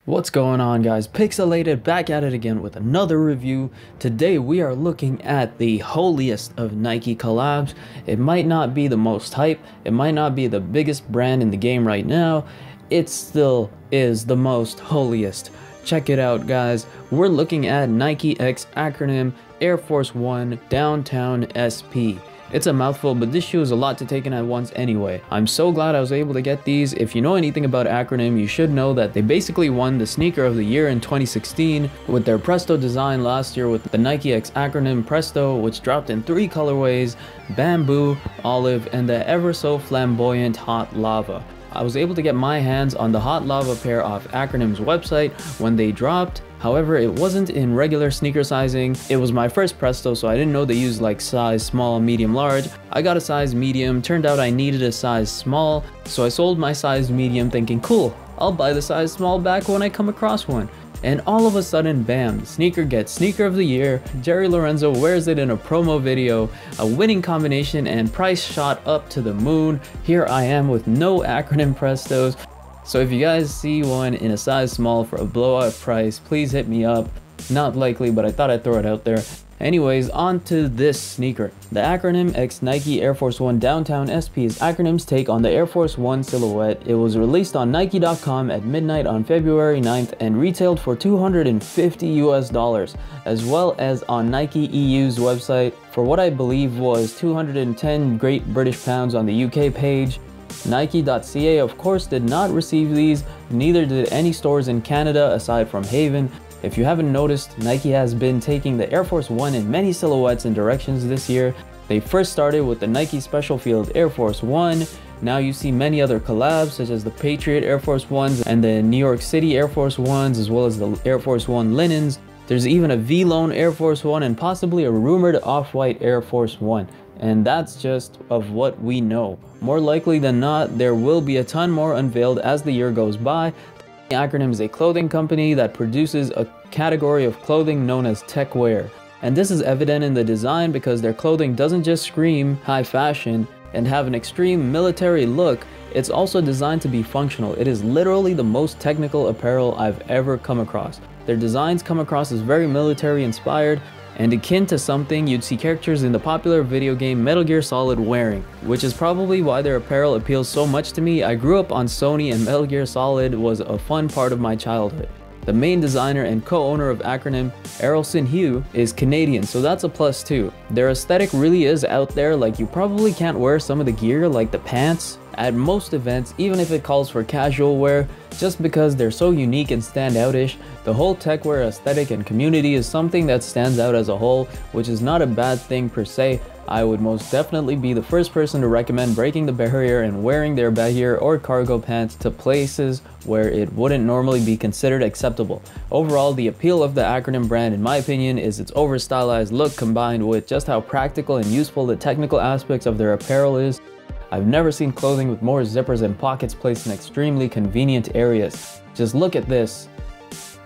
What's going on, guys? Pixelated back at it again with another review. Today we are looking at the holiest of Nike collabs. It might not be the most hype, it might not be the biggest brand in the game right now, it still is the most holiest. Check it out, guys. We're looking at Nike X Acronym Air Force 1 Downtown SP. It's a mouthful, but this shoe is a lot to take in at once anyway. I'm so glad I was able to get these. If you know anything about Acronym, you should know that they basically won the sneaker of the year in 2016 with their Presto design last year with the Nike X Acronym Presto, which dropped in 3 colorways: bamboo, olive, and the ever so flamboyant hot lava. I was able to get my hands on the hot lava pair off Acronym's website when they dropped. However, it wasn't in regular sneaker sizing. It was my first Presto, so I didn't know they used like size small, medium, large. I got a size medium. Turned out I needed a size small, so I sold my size medium thinking, cool, I'll buy the size small back when I come across one. And all of a sudden, bam, sneaker gets sneaker of the year. Jerry Lorenzo wears it in a promo video, a winning combination, and price shot up to the moon. Here I am with no Acronym Prestos. So if you guys see one in a size small for a blowout price, please hit me up. Not likely, but I thought I'd throw it out there. Anyways, on to this sneaker. The Acronym X Nike Air Force 1 Downtown SP is Acronym's take on the Air Force 1 silhouette. It was released on Nike.com at midnight on February 9th and retailed for $250 US, as well as on Nike EU's website for what I believe was 210 Great British Pounds on the UK page. Nike.ca of course did not receive these, neither did any stores in Canada aside from Haven. If you haven't noticed, Nike has been taking the Air Force 1 in many silhouettes and directions this year. They first started with the Nike Special Field Air Force 1. Now you see many other collabs such as the Patriot Air Force 1s and the New York City Air Force 1s, as well as the Air Force 1 linens. There's even a V-Lone Air Force 1 and possibly a rumored off-white Air Force 1. And that's just of what we know. More likely than not, there will be a ton more unveiled as the year goes by. Acronym is a clothing company that produces a category of clothing known as tech wear. And this is evident in the design because their clothing doesn't just scream high fashion and have an extreme military look, it's also designed to be functional. It is literally the most technical apparel I've ever come across. Their designs come across as very military inspired and akin to something you'd see characters in the popular video game Metal Gear Solid wearing, which is probably why their apparel appeals so much to me. I grew up on Sony and Metal Gear Solid was a fun part of my childhood. The main designer and co-owner of Acronym, Errolson Hugh, is Canadian, so that's a plus too. Their aesthetic really is out there, like you probably can't wear some of the gear like the pants at most events, even if it calls for casual wear, just because they're so unique and standoutish. The whole tech wear aesthetic and community is something that stands out as a whole, which is not a bad thing per se. I would most definitely be the first person to recommend breaking the barrier and wearing their bahir or cargo pants to places where it wouldn't normally be considered acceptable. Overall, the appeal of the Acronym brand, in my opinion, is its over-stylized look combined with just how practical and useful the technical aspects of their apparel is. I've never seen clothing with more zippers and pockets placed in extremely convenient areas. Just look at this.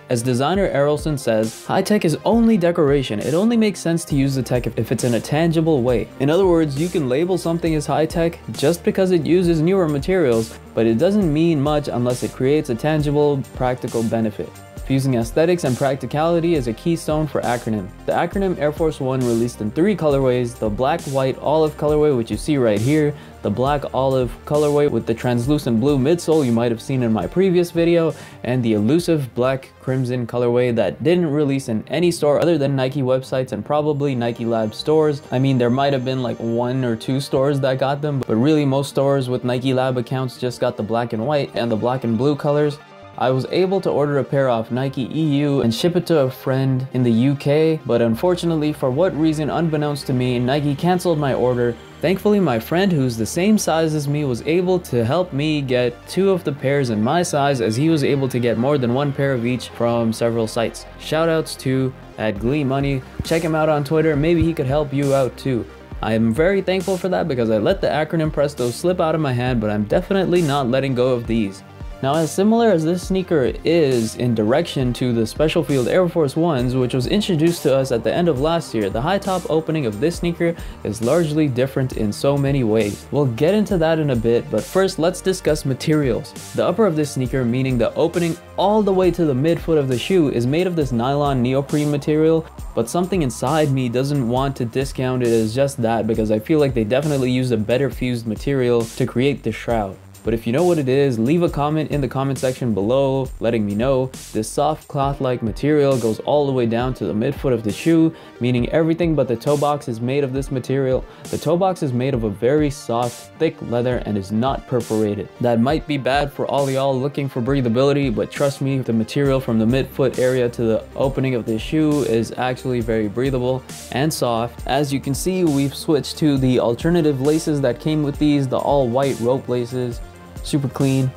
As designer Errolson says, high tech is only decoration. It only makes sense to use the tech if it's in a tangible way. In other words, you can label something as high tech just because it uses newer materials, but it doesn't mean much unless it creates a tangible, practical benefit. Fusing aesthetics and practicality is a keystone for Acronym. The Acronym Air Force 1 released in 3 colorways: the black, white, olive colorway, which you see right here, the black olive colorway with the translucent blue midsole you might have seen in my previous video, and the elusive black crimson colorway that didn't release in any store other than Nike websites and probably Nike Lab stores. I mean, there might have been like 1 or 2 stores that got them, but really most stores with Nike Lab accounts just got the black and white and the black and blue colors. I was able to order a pair off Nike EU and ship it to a friend in the UK, but unfortunately, for what reason unbeknownst to me, Nike canceled my order. Thankfully, my friend, who's the same size as me, was able to help me get 2 of the pairs in my size, as he was able to get more than 1 pair of each from several sites. Shoutouts to @GleeMoney. Check him out on Twitter, maybe he could help you out too. I am very thankful for that because I let the Acronym Presto slip out of my hand, but I'm definitely not letting go of these. Now, as similar as this sneaker is in direction to the Special Field Air Force Ones, which was introduced to us at the end of last year, the high top opening of this sneaker is largely different in so many ways. We'll get into that in a bit, but first let's discuss materials. The upper of this sneaker, meaning the opening all the way to the midfoot of the shoe, is made of this nylon neoprene material, but something inside me doesn't want to discount it as just that, because I feel like they definitely used a better fused material to create this shroud. But if you know what it is, leave a comment in the comment section below letting me know. This soft cloth-like material goes all the way down to the midfoot of the shoe, meaning everything but the toe box is made of this material. The toe box is made of a very soft, thick leather and is not perforated. That might be bad for all y'all looking for breathability, but trust me, the material from the midfoot area to the opening of the shoe is actually very breathable and soft. As you can see, we've switched to the alternative laces that came with these, the all-white rope laces. Super clean.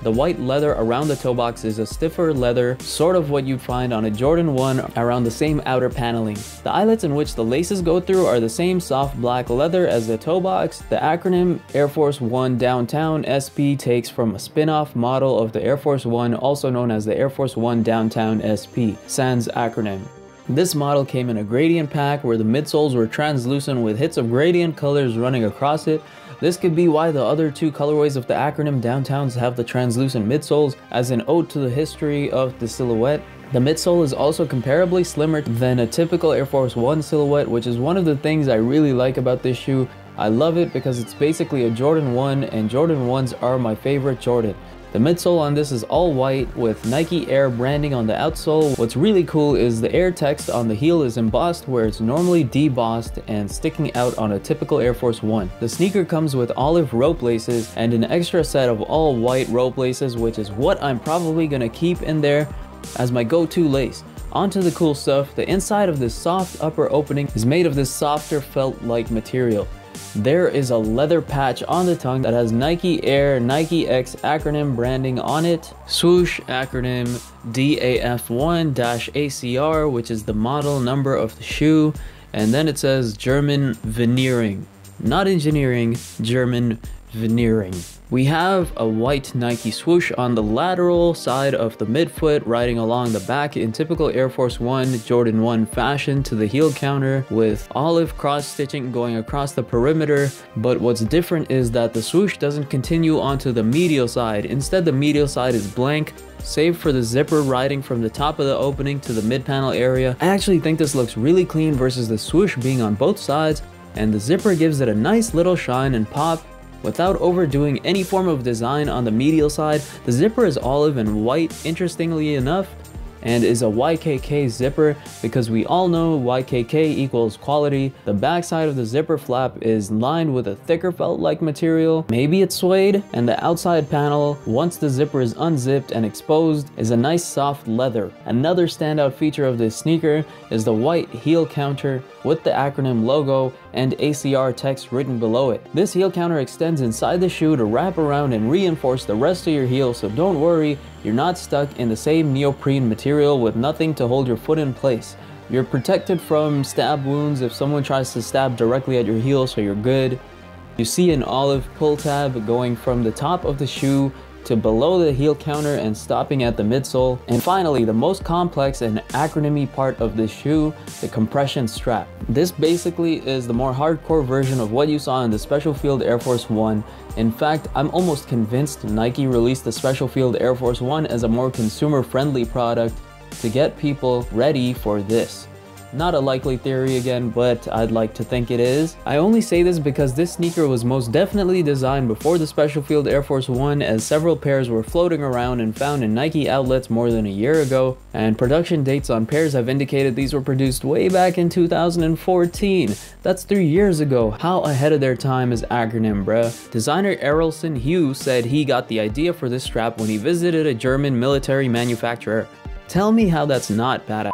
The white leather around the toe box is a stiffer leather, sort of what you'd find on a Jordan 1 around the same outer paneling. The eyelets in which the laces go through are the same soft black leather as the toe box. The Acronym Air Force One Downtown SP takes from a spin-off model of the Air Force One, also known as the Air Force One Downtown SP, sans Acronym. This model came in a gradient pack where the midsoles were translucent with hits of gradient colors running across it. This could be why the other two colorways of the Acronym Downtowns have the translucent midsoles, as an ode to the history of the silhouette. The midsole is also comparably slimmer than a typical Air Force One silhouette, which is one of the things I really like about this shoe. I love it because it's basically a Jordan 1, and Jordan 1s are my favorite Jordan. The midsole on this is all white with Nike Air branding on the outsole. What's really cool is the Air text on the heel is embossed where it's normally debossed and sticking out on a typical Air Force One. The sneaker comes with olive rope laces and an extra set of all white rope laces, which is what I'm probably gonna keep in there as my go-to lace. Onto the cool stuff. The inside of this soft upper opening is made of this softer felt-like material. There is a leather patch on the tongue that has Nike Air, Nike X Acronym branding on it. Swoosh Acronym DAF1-ACR, which is the model number of the shoe. And then it says German veneering. Not engineering, German veneering. We have a white Nike swoosh on the lateral side of the midfoot riding along the back in typical Air Force One Jordan 1 fashion to the heel counter with olive cross stitching going across the perimeter. But what's different is that the swoosh doesn't continue onto the medial side. Instead, the medial side is blank, save for the zipper riding from the top of the opening to the mid panel area. I actually think this looks really clean versus the swoosh being on both sides, and the zipper gives it a nice little shine and pop without overdoing any form of design on the medial side. The zipper is olive and white, interestingly enough, and is a YKK zipper because we all know YKK equals quality. The back side of the zipper flap is lined with a thicker felt-like material, maybe it's suede, and the outside panel, once the zipper is unzipped and exposed, is a nice soft leather. Another standout feature of this sneaker is the white heel counter with the Acronym logo and ACR text written below it. This heel counter extends inside the shoe to wrap around and reinforce the rest of your heel, so don't worry, you're not stuck in the same neoprene material with nothing to hold your foot in place. You're protected from stab wounds if someone tries to stab directly at your heel, so you're good. You see an olive pull tab going from the top of the shoe to below the heel counter and stopping at the midsole. And finally, the most complex and acronymy part of this shoe, the compression strap. This basically is the more hardcore version of what you saw in the Special Field Air Force One. In fact, I'm almost convinced Nike released the Special Field Air Force One as a more consumer-friendly product to get people ready for this. Not a likely theory again, but I'd like to think it is. I only say this because this sneaker was most definitely designed before the Special Field Air Force One, as several pairs were floating around and found in Nike outlets more than a year ago, and production dates on pairs have indicated these were produced way back in 2014. That's 3 years ago. How ahead of their time is Acronym, bruh? Designer Errolson Hughes said he got the idea for this strap when he visited a German military manufacturer. Tell me how that's not badass.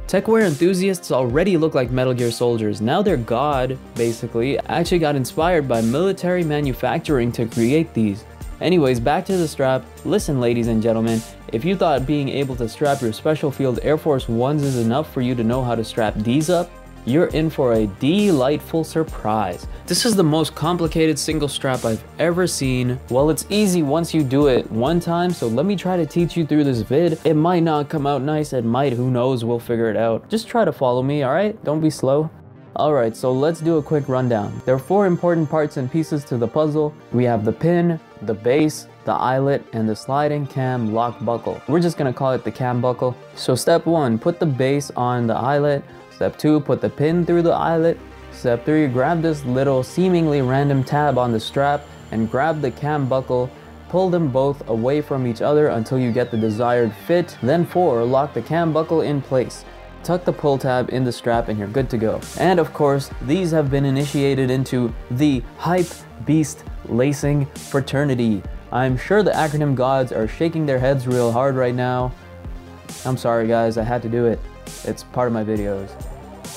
Techwear enthusiasts already look like Metal Gear soldiers. Now their god, basically, actually got inspired by military manufacturing to create these. Anyways, back to the strap. Listen, ladies and gentlemen, if you thought being able to strap your Special Field Air Force Ones is enough for you to know how to strap these up, you're in for a delightful surprise. This is the most complicated single strap I've ever seen. Well, it's easy once you do it one time, so let me try to teach you through this vid. It might not come out nice, it might, who knows, we'll figure it out. Just try to follow me, alright? Don't be slow. Alright, so let's do a quick rundown. There are 4 important parts and pieces to the puzzle. We have the pin, the base, the eyelet, and the sliding cam lock buckle. We're just gonna call it the cam buckle. So step 1, put the base on the eyelet. Step 2, put the pin through the eyelet. Step 3, grab this little seemingly random tab on the strap and grab the cam buckle. Pull them both away from each other until you get the desired fit. Then 4, lock the cam buckle in place. Tuck the pull tab in the strap and you're good to go. And of course, these have been initiated into the Hype Beast Lacing Fraternity. I'm sure the acronym gods are shaking their heads real hard right now. I'm sorry guys, I had to do it. It's part of my videos.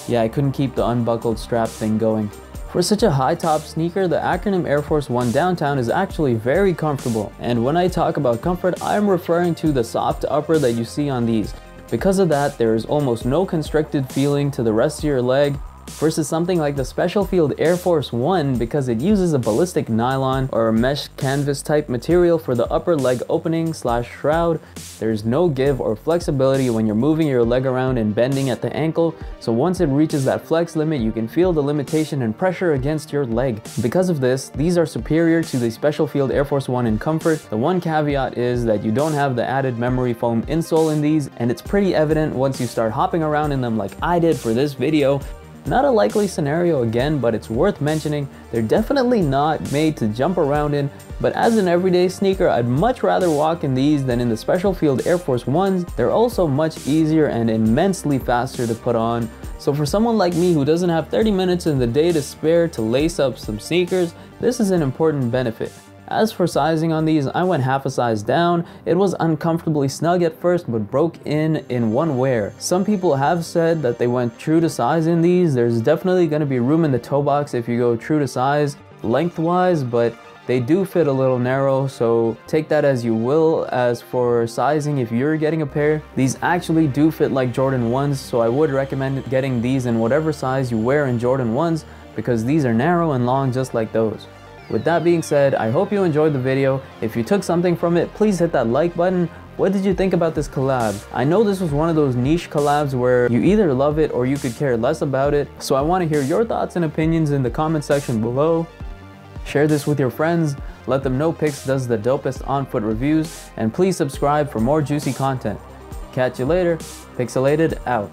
Yeah, I couldn't keep the unbuckled strap thing going. For such a high top sneaker, the Acronym Air Force 1 Downtown is actually very comfortable. And when I talk about comfort, I'm referring to the soft upper that you see on these. Because of that, there is almost no constricted feeling to the rest of your leg, versus something like the Special Field Air Force 1 because it uses a ballistic nylon or a mesh canvas type material for the upper leg opening / shroud. There's no give or flexibility when you're moving your leg around and bending at the ankle, so once it reaches that flex limit, you can feel the limitation and pressure against your leg. Because of this, these are superior to the Special Field Air Force 1 in comfort. The one caveat is that you don't have the added memory foam insole in these, and it's pretty evident once you start hopping around in them like I did for this video. Not a likely scenario again, but it's worth mentioning. They're definitely not made to jump around in, but as an everyday sneaker, I'd much rather walk in these than in the Special Field Air Force 1s. They're also much easier and immensely faster to put on. So for someone like me who doesn't have 30 minutes in the day to spare to lace up some sneakers, this is an important benefit. As for sizing on these, I went half a size down. It was uncomfortably snug at first, but broke in one wear. Some people have said that they went true to size in these. There's definitely going to be room in the toe box if you go true to size lengthwise, but they do fit a little narrow, so take that as you will. As for sizing, if you're getting a pair, these actually do fit like Jordan 1s, so I would recommend getting these in whatever size you wear in Jordan 1s, because these are narrow and long just like those. With that being said, I hope you enjoyed the video. If you took something from it, please hit that like button. What did you think about this collab? I know this was one of those niche collabs where you either love it or you could care less about it. So I want to hear your thoughts and opinions in the comment section below. Share this with your friends. Let them know Pix does the dopest on-foot reviews. And please subscribe for more juicy content. Catch you later. Pixelated out.